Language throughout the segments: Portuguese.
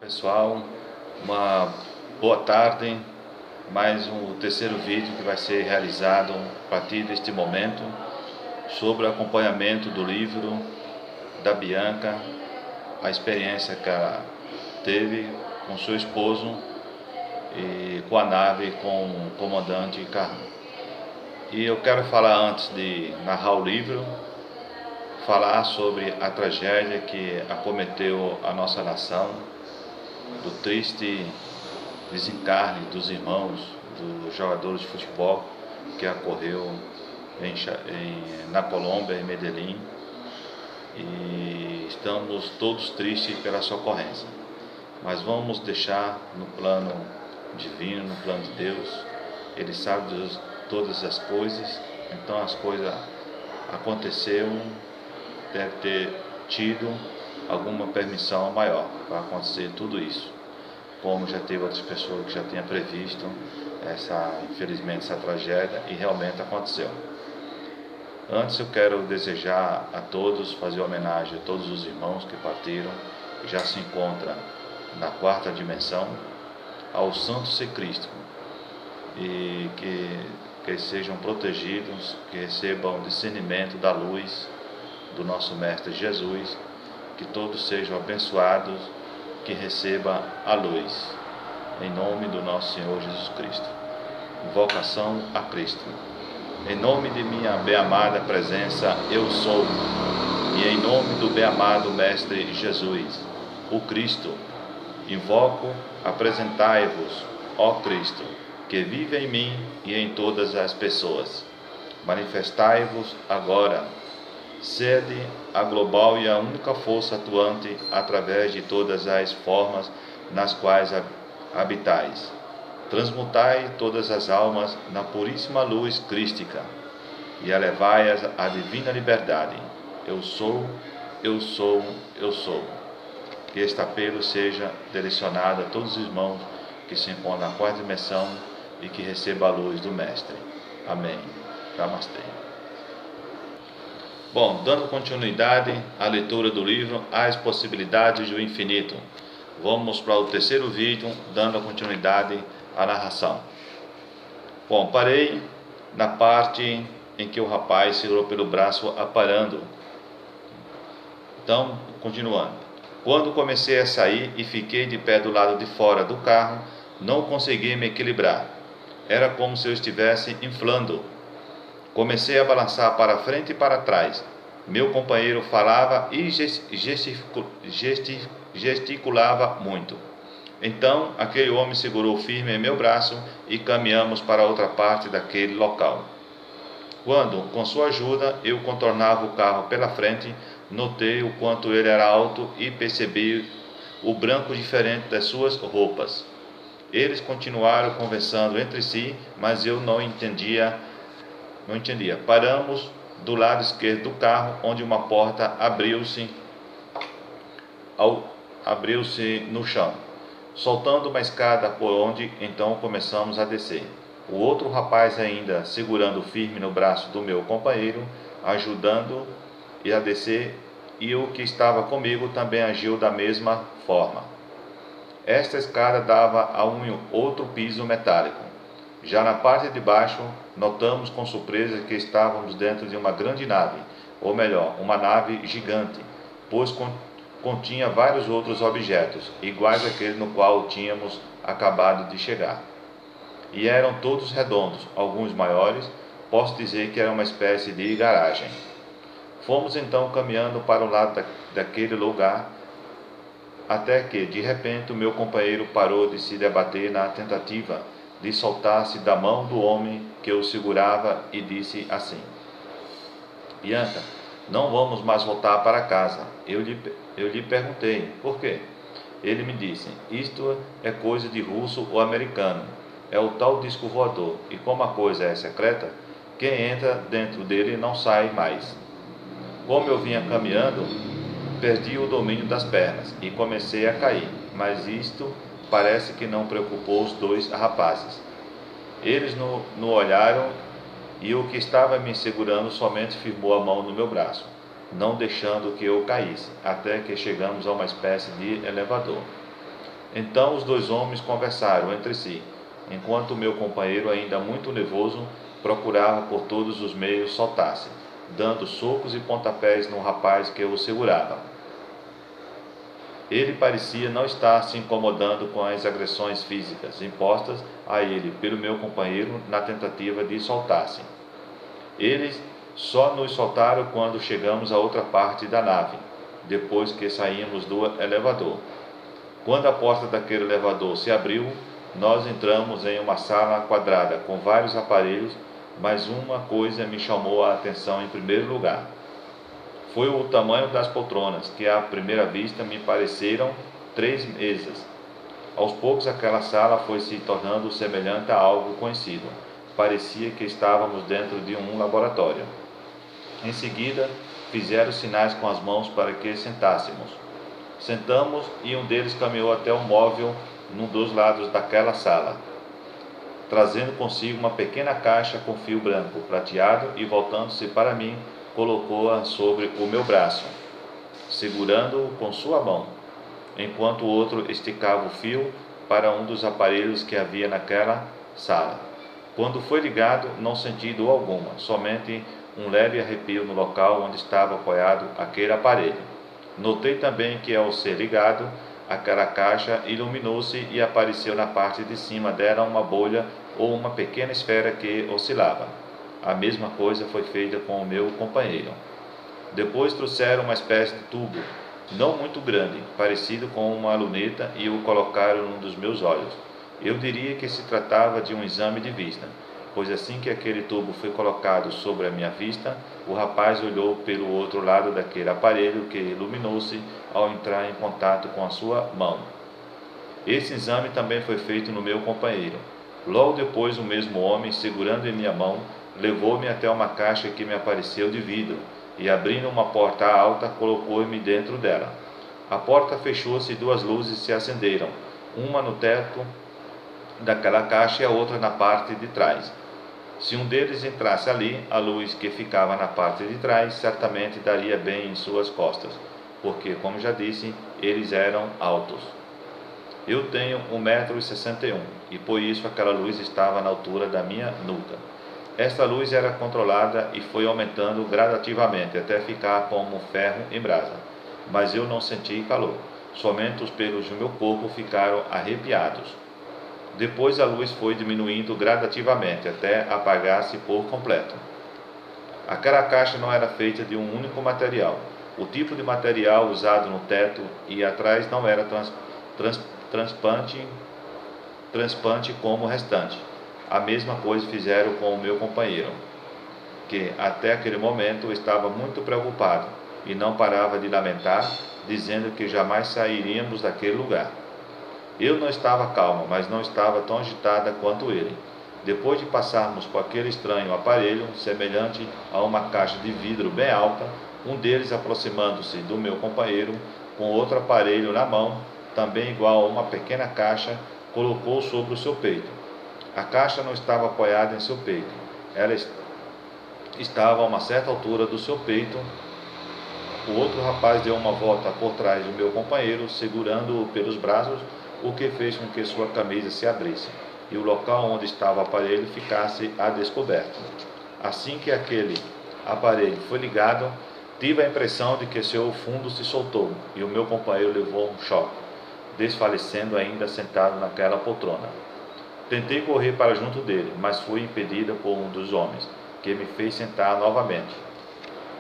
Pessoal, uma boa tarde. Mais um terceiro vídeo que vai ser realizado a partir deste momento sobre o acompanhamento do livro da Bianca, a experiência que ela teve com seu esposo e com a nave com o comandante Carrão. E eu quero falar, antes de narrar o livro, falar sobre a tragédia que acometeu a nossa nação, do triste desencarne dos irmãos, dos jogadores de futebol que ocorreu na Colômbia, em Medellín, e estamos todos tristes pela sua ocorrência. Mas vamos deixar no plano divino, no plano de Deus. Ele sabe de todas as coisas, então as coisas aconteceram, deve ter tido alguma permissão maior para acontecer tudo isso, como já teve outras pessoas que já tinham previsto infelizmente essa tragédia, e realmente aconteceu. Antes eu quero desejar a todos, fazer homenagem a todos os irmãos que partiram, que já se encontram na quarta dimensão, ao Santo Ser Cristo, e que sejam protegidos, que recebam discernimento da luz do nosso Mestre Jesus, que todos sejam abençoados, que receba a luz, em nome do nosso Senhor Jesus Cristo. Invocação a Cristo. Em nome de minha bem-amada presença, eu sou, e em nome do bem-amado Mestre Jesus, o Cristo, invoco, apresentai-vos, ó Cristo, que vive em mim e em todas as pessoas. Manifestai-vos agora. Sede a global e a única força atuante através de todas as formas nas quais habitais. Transmutai todas as almas na puríssima luz crística e elevai-as à divina liberdade. Eu sou, eu sou, eu sou. Que este apelo seja direcionado a todos os irmãos que se encontram na quarta dimensão e que receba a luz do Mestre. Amém. Namastê. Bom, dando continuidade à leitura do livro As Possibilidades do Infinito, vamos para o terceiro vídeo, dando continuidade à narração. Bom, parei na parte em que o rapaz segurou pelo braço aparando. Então, continuando. Quando comecei a sair e fiquei de pé do lado de fora do carro, não consegui me equilibrar. Era como se eu estivesse inflando. Comecei a balançar para frente e para trás. Meu companheiro falava e gesticulava muito. Então, aquele homem segurou firme em meu braço e caminhamos para outra parte daquele local. Quando, com sua ajuda, eu contornava o carro pela frente, notei o quanto ele era alto e percebi o branco diferente das suas roupas. Eles continuaram conversando entre si, mas eu não entendia. Paramos do lado esquerdo do carro, onde uma porta abriu-se no chão, soltando uma escada por onde então começamos a descer. O outro rapaz, ainda segurando firme no braço do meu companheiro, ajudando a descer, e o que estava comigo também agiu da mesma forma. Esta escada dava a um outro piso metálico. Já na parte de baixo, notamos com surpresa que estávamos dentro de uma grande nave, ou melhor, uma nave gigante, pois continha vários outros objetos, iguais àquele no qual tínhamos acabado de chegar. E eram todos redondos, alguns maiores, posso dizer que era uma espécie de garagem. Fomos então caminhando para o lado daquele lugar, até que, de repente, o meu companheiro parou de se debater na tentativa de soltar-se da mão do homem que o segurava e disse assim: Bianca, não vamos mais voltar para casa. Eu lhe perguntei, por quê? Ele me disse, isto é coisa de russo ou americano, é o tal disco voador, e como a coisa é secreta, quem entra dentro dele não sai mais. Como eu vinha caminhando, perdi o domínio das pernas e comecei a cair, mas isto parece que não preocupou os dois rapazes. Eles no olharam, e o que estava me segurando somente firmou a mão no meu braço, não deixando que eu caísse, até que chegamos a uma espécie de elevador. Então os dois homens conversaram entre si, enquanto o meu companheiro, ainda muito nervoso, procurava por todos os meios soltar-se, dando socos e pontapés no rapaz que o segurava. Ele parecia não estar se incomodando com as agressões físicas impostas a ele pelo meu companheiro na tentativa de soltar-se. Eles só nos soltaram quando chegamos à outra parte da nave, depois que saímos do elevador. Quando a porta daquele elevador se abriu, nós entramos em uma sala quadrada com vários aparelhos, mas uma coisa me chamou a atenção em primeiro lugar. Foi o tamanho das poltronas, que à primeira vista me pareceram 3 mesas. Aos poucos aquela sala foi se tornando semelhante a algo conhecido. Parecia que estávamos dentro de um laboratório. Em seguida, fizeram sinais com as mãos para que sentássemos. Sentamos e um deles caminhou até um móvel num dos lados daquela sala, trazendo consigo uma pequena caixa com fio branco prateado e, voltando-se para mim, colocou-a sobre o meu braço, segurando-o com sua mão, enquanto o outro esticava o fio para um dos aparelhos que havia naquela sala. Quando foi ligado, não senti dor alguma, somente um leve arrepio no local onde estava apoiado aquele aparelho. Notei também que, ao ser ligado, aquela caixa iluminou-se e apareceu na parte de cima dela uma bolha ou uma pequena esfera que oscilava. A mesma coisa foi feita com o meu companheiro. Depois trouxeram uma espécie de tubo, não muito grande, parecido com uma luneta, e o colocaram num dos meus olhos. Eu diria que se tratava de um exame de vista, pois assim que aquele tubo foi colocado sobre a minha vista, o rapaz olhou pelo outro lado daquele aparelho que iluminou-se ao entrar em contato com a sua mão. Esse exame também foi feito no meu companheiro. Logo depois, o mesmo homem, segurando em minha mão, levou-me até uma caixa que me apareceu de vidro, e abrindo uma porta alta, colocou-me dentro dela. A porta fechou-se e 2 luzes se acenderam, uma no teto daquela caixa e a outra na parte de trás. Se um deles entrasse ali, a luz que ficava na parte de trás certamente daria bem em suas costas, porque, como já disse, eles eram altos. Eu tenho 1,61 m e por isso aquela luz estava na altura da minha nuca. Esta luz era controlada e foi aumentando gradativamente até ficar como ferro em brasa, mas eu não senti calor, somente os pelos do meu corpo ficaram arrepiados. Depois a luz foi diminuindo gradativamente até apagar-se por completo. Aquela caixa não era feita de um único material. O tipo de material usado no teto e atrás não era transparente como o restante. A mesma coisa fizeram com o meu companheiro, que até aquele momento estava muito preocupado e não parava de lamentar, dizendo que jamais sairíamos daquele lugar. Eu não estava calma, mas não estava tão agitada quanto ele. Depois de passarmos por aquele estranho aparelho, semelhante a uma caixa de vidro bem alta, um deles, aproximando-se do meu companheiro, com outro aparelho na mão, também igual a uma pequena caixa, colocou sobre o seu peito. A caixa não estava apoiada em seu peito. Ela estava a uma certa altura do seu peito. O outro rapaz deu uma volta por trás do meu companheiro, segurando-o pelos braços, o que fez com que sua camisa se abrisse e o local onde estava o aparelho ficasse a descoberto. Assim que aquele aparelho foi ligado, tive a impressão de que seu fundo se soltou e o meu companheiro levou um choque, desfalecendo ainda sentado naquela poltrona. Tentei correr para junto dele, mas fui impedida por um dos homens, que me fez sentar novamente.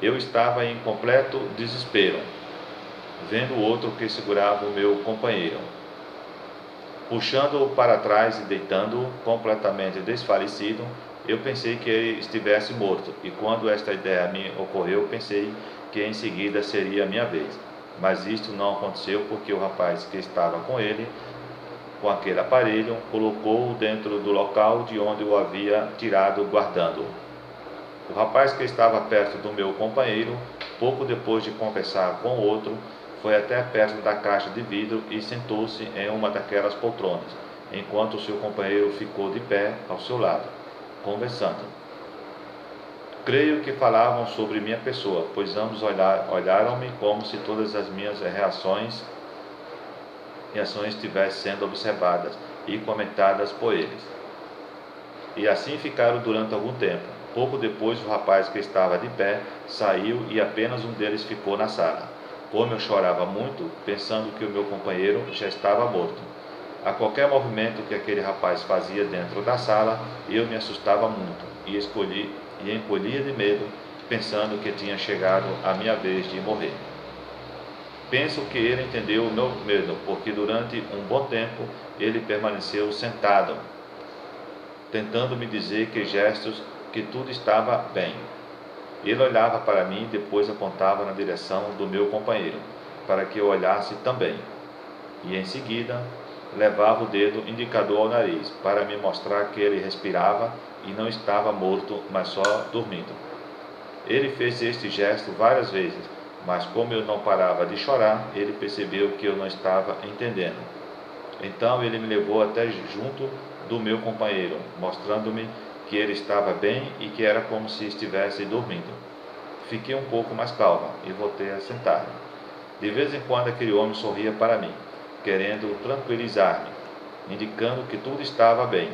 Eu estava em completo desespero, vendo o outro que segurava o meu companheiro, puxando-o para trás e deitando-o completamente desfalecido. Eu pensei que ele estivesse morto, e quando esta ideia me ocorreu, pensei que em seguida seria a minha vez. Mas isto não aconteceu, porque o rapaz que estava com ele, com aquele aparelho, colocou-o dentro do local de onde o havia tirado, guardando-o. O rapaz que estava perto do meu companheiro, pouco depois de conversar com o outro, foi até perto da caixa de vidro e sentou-se em uma daquelas poltronas, enquanto seu companheiro ficou de pé ao seu lado, conversando. Creio que falavam sobre minha pessoa, pois ambos olharam-me como se todas as minhas reações ações estivessem sendo observadas e comentadas por eles. E assim ficaram durante algum tempo. Pouco depois, o rapaz que estava de pé saiu e apenas um deles ficou na sala. Como eu chorava muito, pensando que o meu companheiro já estava morto. A qualquer movimento que aquele rapaz fazia dentro da sala, eu me assustava muito e encolhia de medo, pensando que tinha chegado a minha vez de morrer. Penso que ele entendeu o meu medo, porque durante um bom tempo ele permaneceu sentado, tentando me dizer que gestos que tudo estava bem. Ele olhava para mim e depois apontava na direção do meu companheiro, para que eu olhasse também. E em seguida, levava o dedo indicador ao nariz, para me mostrar que ele respirava e não estava morto, mas só dormindo. Ele fez este gesto várias vezes, mas como eu não parava de chorar, ele percebeu que eu não estava entendendo. Então ele me levou até junto do meu companheiro, mostrando-me que ele estava bem e que era como se estivesse dormindo. Fiquei um pouco mais calma e voltei a sentar-me. De vez em quando aquele homem sorria para mim, querendo tranquilizar-me, indicando que tudo estava bem.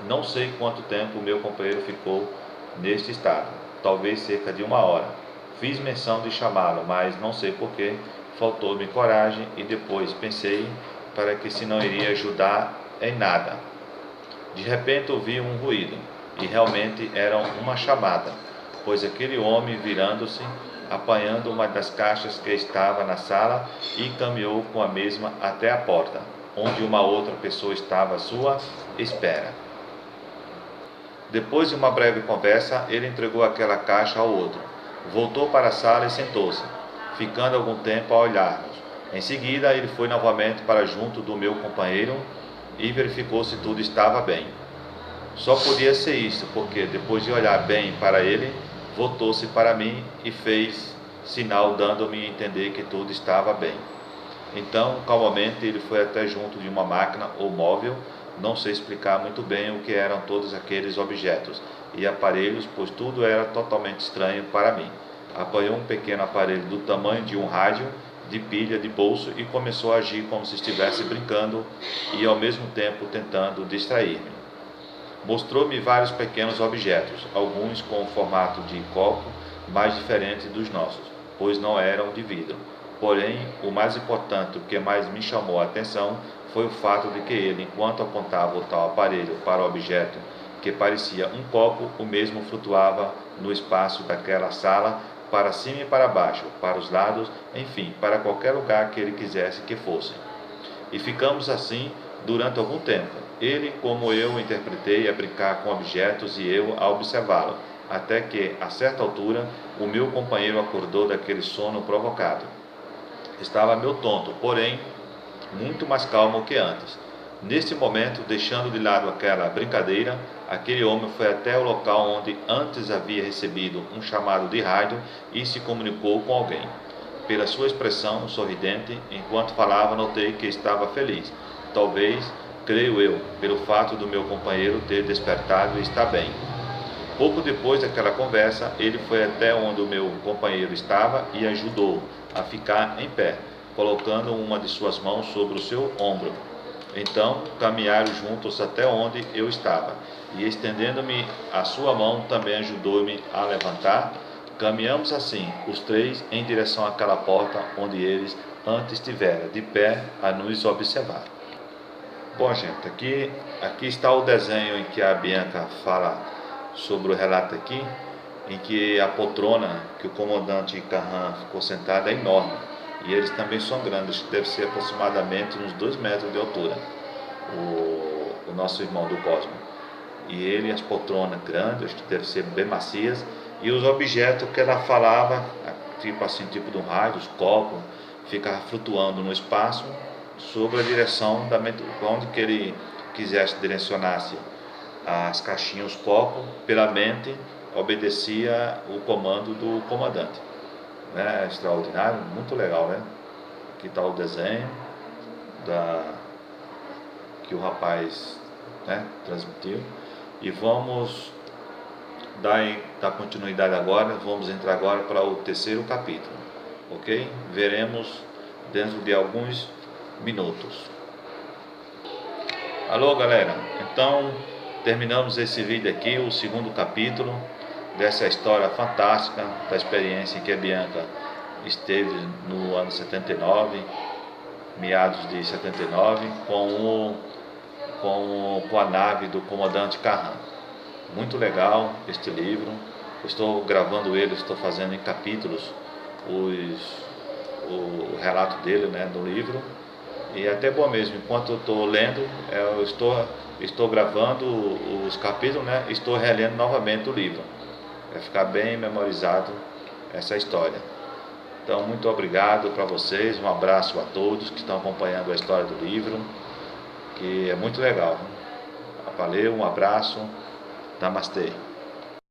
Não sei quanto tempo o meu companheiro ficou neste estado, talvez cerca de 1 hora. Fiz menção de chamá-lo, mas não sei porquê, faltou-me coragem e depois pensei para que se não iria ajudar em nada. De repente ouvi um ruído, e realmente era uma chamada, pois aquele homem, virando-se, apanhando uma das caixas que estava na sala, e caminhou com a mesma até a porta, onde uma outra pessoa estava à sua espera. Depois de uma breve conversa, ele entregou aquela caixa ao outro, voltou para a sala e sentou-se, ficando algum tempo a olhar-nos. Em seguida, ele foi novamente para junto do meu companheiro e verificou se tudo estava bem. Só podia ser isso, porque depois de olhar bem para ele, voltou-se para mim e fez sinal dando-me a entender que tudo estava bem. Então, calmamente, ele foi até junto de uma máquina ou móvel, não sei explicar muito bem o que eram todos aqueles objetos e aparelhos, pois tudo era totalmente estranho para mim. Apanhou um pequeno aparelho do tamanho de um rádio, de pilha de bolso e começou a agir como se estivesse brincando e ao mesmo tempo tentando distrair-me. Mostrou-me vários pequenos objetos, alguns com o formato de copo, mais diferente dos nossos, pois não eram de vidro. Porém, o mais importante, o que mais me chamou a atenção, foi o fato de que ele, enquanto apontava o tal aparelho para o objeto que parecia um copo, o mesmo flutuava no espaço daquela sala, para cima e para baixo, para os lados, enfim, para qualquer lugar que ele quisesse que fosse. E ficamos assim durante algum tempo. Ele, como eu, interpretei a brincar com objetos e eu a observá-lo, até que, a certa altura, o meu companheiro acordou daquele sono provocado. Estava meio tonto, porém, muito mais calmo que antes. Neste momento, deixando de lado aquela brincadeira, aquele homem foi até o local onde antes havia recebido um chamado de rádio e se comunicou com alguém. Pela sua expressão sorridente, enquanto falava, notei que estava feliz. Talvez, creio eu, pelo fato do meu companheiro ter despertado e estar bem. Pouco depois daquela conversa, ele foi até onde o meu companheiro estava e ajudou a ficar em pé, colocando uma de suas mãos sobre o seu ombro. Então caminharam juntos até onde eu estava, e estendendo-me a sua mão, também ajudou-me a levantar. Caminhamos assim, os três, em direção àquela porta onde eles antes estiveram, de pé, a nos observar. Bom, gente, aqui está o desenho em que a Bianca fala sobre o relato aqui, em que a poltrona que o comandante Carran ficou sentado é enorme. E eles também são grandes, deve ser aproximadamente uns 2 metros de altura, o nosso irmão do Cosmo. E ele, as poltronas grandes, que devem ser bem macias, e os objetos que ela falava, tipo assim, tipo de um rádio, os copos, ficavam flutuando no espaço, sobre a direção da onde que ele quisesse direcionasse as caixinhas, os copos, pela mente, obedecia o comando do comandante. Né? Extraordinário, muito legal, né? Aqui está o desenho que o rapaz, né, transmitiu. E vamos dar continuidade agora. Vamos entrar agora para o terceiro capítulo, ok? Veremos dentro de alguns minutos. Alô galera, então terminamos esse vídeo aqui, o segundo capítulo dessa história fantástica da experiência em que a Bianca esteve no ano 79, meados de 79, com a nave do comandante Carran. Muito legal este livro. Estou gravando ele, estou fazendo em capítulos o relato dele, né, no livro. E é até bom mesmo, enquanto eu estou lendo, eu estou gravando os capítulos, né, estou relendo novamente o livro. Vai ficar bem memorizado essa história. Então, muito obrigado para vocês, um abraço a todos que estão acompanhando a história do livro, que é muito legal. Valeu, um abraço, namastê.